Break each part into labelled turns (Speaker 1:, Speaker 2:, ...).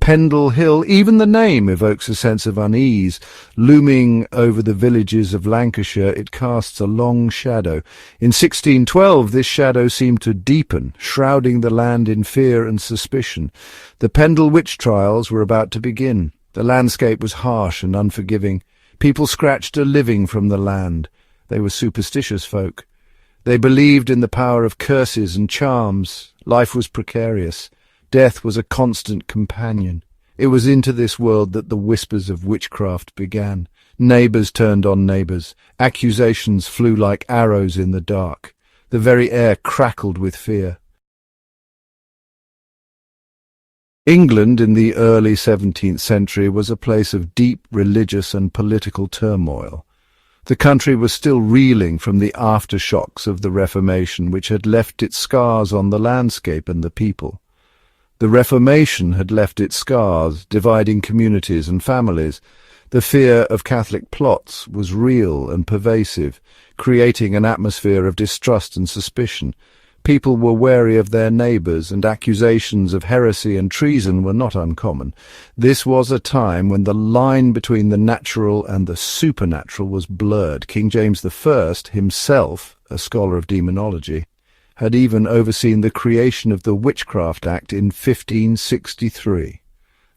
Speaker 1: Pendle Hill, even the name evokes a sense of unease. Looming over the villages of Lancashire, it casts a long shadow. In 1612, this shadow seemed to deepen, shrouding the land in fear and suspicion. The Pendle witch trials were about to begin. The landscape was harsh and unforgiving. People scratched a living from the land. They were superstitious folk. They believed in the power of curses and charms. Life was precarious. Death was a constant companion. It was into this world that the whispers of witchcraft began. Neighbours turned on neighbours. Accusations flew like arrows in the dark. The very air crackled with fear. England in the early 17th century was a place of deep religious and political turmoil. The country was still reeling from the aftershocks of the Reformation, which had left its scars on the landscape and the people. The Reformation had left its scars, dividing communities and families. The fear of Catholic plots was real and pervasive, creating an atmosphere of distrust and suspicion. People were wary of their neighbours, and accusations of heresy and treason were not uncommon. This was a time when the line between the natural and the supernatural was blurred. King James I, himself a scholar of demonology, had even overseen the creation of the Witchcraft Act in 1563.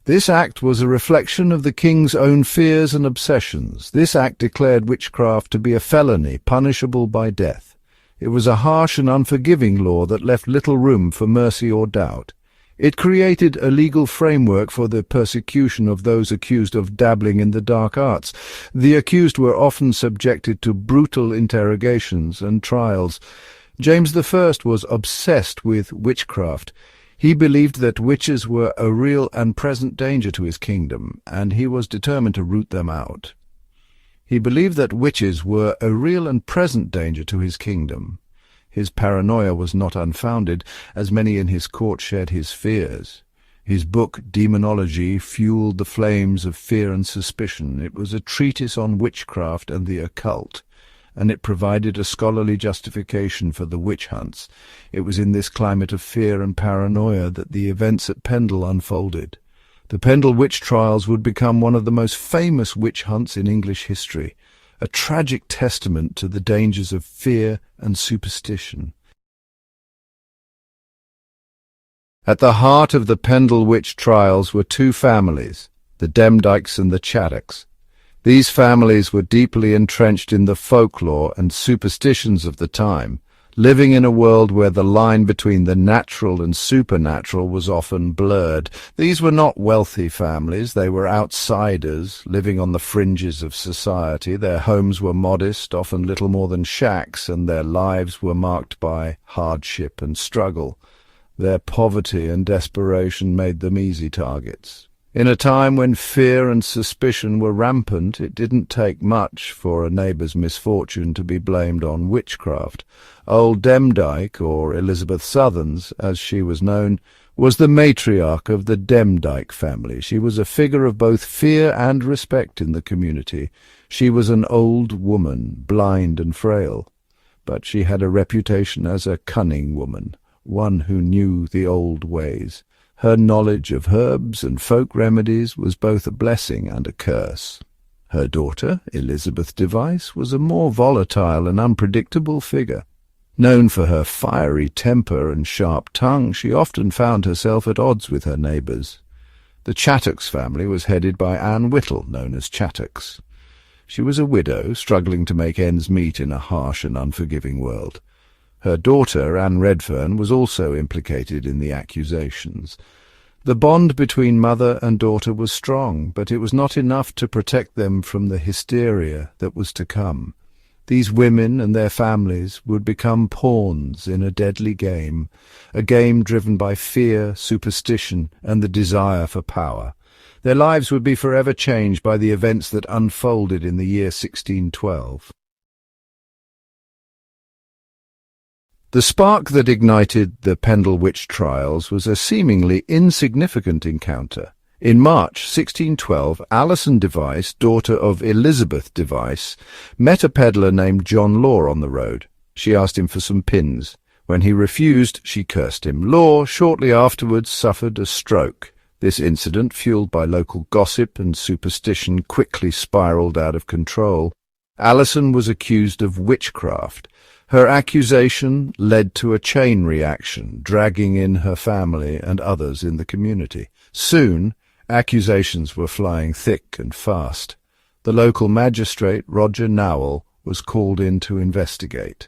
Speaker 1: This act was a reflection of the king's own fears and obsessions. This act declared witchcraft to be a felony, punishable by death. It was a harsh and unforgiving law that left little room for mercy or doubt. It created a legal framework for the persecution of those accused of dabbling in the dark arts. The accused were often subjected to brutal interrogations and trials. James I was obsessed with witchcraft. He believed that witches were a real and present danger to his kingdom, and he was determined to root them out. He believed that witches were a real and present danger to his kingdom. His paranoia was not unfounded, as many in his court shared his fears. His book, Demonology, fueled the flames of fear and suspicion. It was a treatise on witchcraft and the occult, and it provided a scholarly justification for the witch hunts. It was in this climate of fear and paranoia that the events at Pendle unfolded. The Pendle witch trials would become one of the most famous witch hunts in English history, a tragic testament to the dangers of fear and superstition. At the heart of the Pendle witch trials were two families, the Demdikes and the Chattocks. These families were deeply entrenched in the folklore and superstitions of the time, living in a world where the line between the natural and supernatural was often blurred. These were not wealthy families. They were outsiders, living on the fringes of society. Their homes were modest, often little more than shacks, and their lives were marked by hardship and struggle. Their poverty and desperation made them easy targets. In a time when fear and suspicion were rampant, it didn't take much for a neighbour's misfortune to be blamed on witchcraft. Old Demdike, or Elizabeth Southerns, as she was known, was the matriarch of the Demdike family. She was a figure of both fear and respect in the community. She was an old woman, blind and frail, but she had a reputation as a cunning woman, one who knew the old ways. Her knowledge of herbs and folk remedies was both a blessing and a curse. Her daughter, Elizabeth Device, was a more volatile and unpredictable figure. Known for her fiery temper and sharp tongue, she often found herself at odds with her neighbours. The Chattocks family was headed by Anne Whittle, known as Chattocks. She was a widow, struggling to make ends meet in a harsh and unforgiving world. Her daughter, Anne Redfern, was also implicated in the accusations. The bond between mother and daughter was strong, but it was not enough to protect them from the hysteria that was to come. These women and their families would become pawns in a deadly game, a game driven by fear, superstition, and the desire for power. Their lives would be forever changed by the events that unfolded in the year 1612. The spark that ignited the Pendle witch trials was a seemingly insignificant encounter. In March 1612, Alison Device, daughter of Elizabeth Device, met a pedlar named John Law on the road. She asked him for some pins. When he refused, she cursed him. Law, shortly afterwards, suffered a stroke. This incident, fueled by local gossip and superstition, quickly spiraled out of control. Alison was accused of witchcraft. Her accusation led to a chain reaction, dragging in her family and others in the community. Soon, accusations were flying thick and fast. The local magistrate, Roger Nowell, was called in to investigate.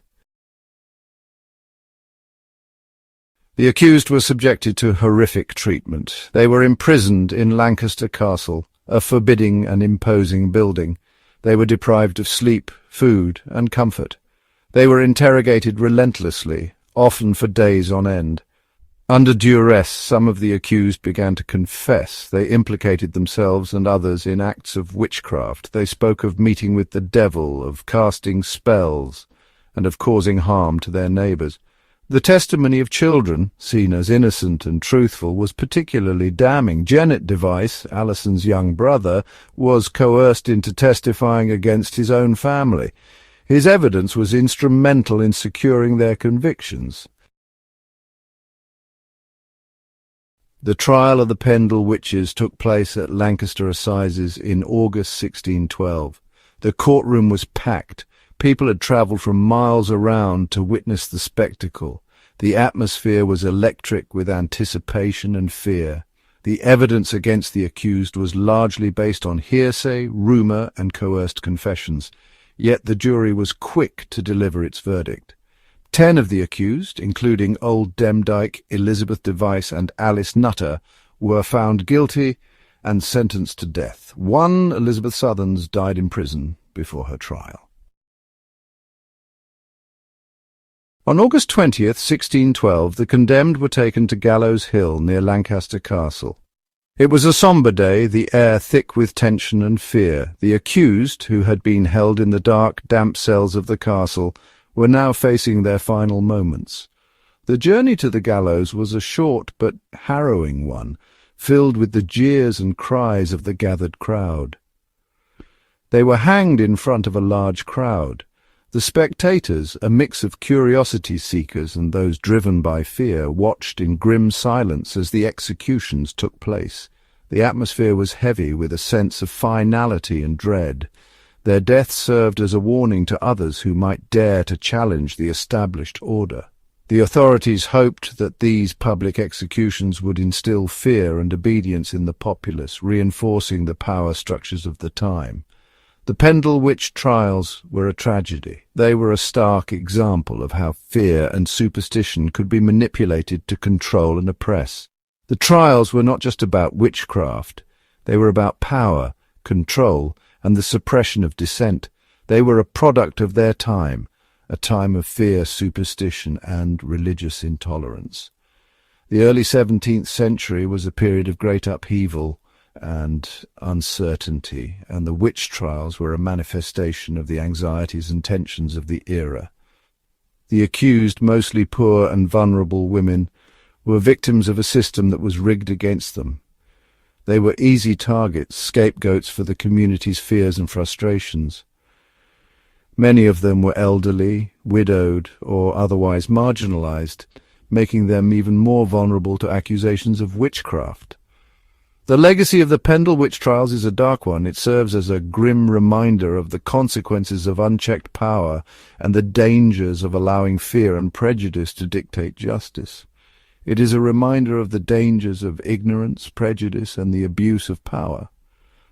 Speaker 1: The accused were subjected to horrific treatment. They were imprisoned in Lancaster Castle, a forbidding and imposing building. They were deprived of sleep, food, and comfort. They were interrogated relentlessly, often for days on end. Under duress, some of the accused began to confess. They implicated themselves and others in acts of witchcraft. They spoke of meeting with the devil, of casting spells, and of causing harm to their neighbours. The testimony of children, seen as innocent and truthful, was particularly damning. Janet Device, Alison's young brother, was coerced into testifying against his own family. His evidence was instrumental in securing their convictions. The trial of the Pendle Witches took place at Lancaster Assizes in August 1612. The courtroom was packed. People had travelled from miles around to witness the spectacle. The atmosphere was electric with anticipation and fear. The evidence against the accused was largely based on hearsay, rumour, and coerced confessions. Yet the jury was quick to deliver its verdict. 10 of the accused, including Old Demdike, Elizabeth Device, and Alice Nutter, were found guilty and sentenced to death. One, Elizabeth Southerns, died in prison before her trial. On August 20th, 1612, the condemned were taken to Gallows Hill near Lancaster Castle. It was a sombre day, the air thick with tension and fear. The accused, who had been held in the dark, damp cells of the castle, were now facing their final moments. The journey to the gallows was a short but harrowing one, filled with the jeers and cries of the gathered crowd. They were hanged in front of a large crowd. The spectators, a mix of curiosity-seekers and those driven by fear, watched in grim silence as the executions took place. The atmosphere was heavy with a sense of finality and dread. Their death served as a warning to others who might dare to challenge the established order. The authorities hoped that these public executions would instill fear and obedience in the populace, reinforcing the power structures of the time. The Pendle Witch trials were a tragedy. They were a stark example of how fear and superstition could be manipulated to control and oppress. The trials were not just about witchcraft. They were about power, control, and the suppression of dissent. They were a product of their time, a time of fear, superstition, and religious intolerance. The early 17th century was a period of great upheaval and uncertainty, and the witch trials were a manifestation of the anxieties and tensions of the era. The accused, mostly poor and vulnerable women, were victims of a system that was rigged against them. They were easy targets, scapegoats for the community's fears and frustrations. Many of them were elderly, widowed, or otherwise marginalized, making them even more vulnerable to accusations of witchcraft. The legacy of the Pendle Witch trials is a dark one. It serves as a grim reminder of the consequences of unchecked power and the dangers of allowing fear and prejudice to dictate justice. It is a reminder of the dangers of ignorance, prejudice, and the abuse of power.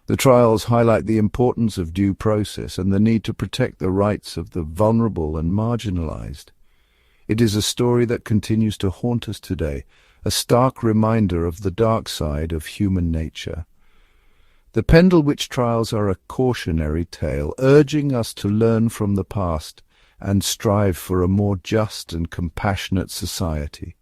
Speaker 1: The trials highlight the importance of due process and the need to protect the rights of the vulnerable and marginalized. It is a story that continues to haunt us today, a stark reminder of the dark side of human nature. The Pendle Witch trials are a cautionary tale, urging us to learn from the past and strive for a more just and compassionate society.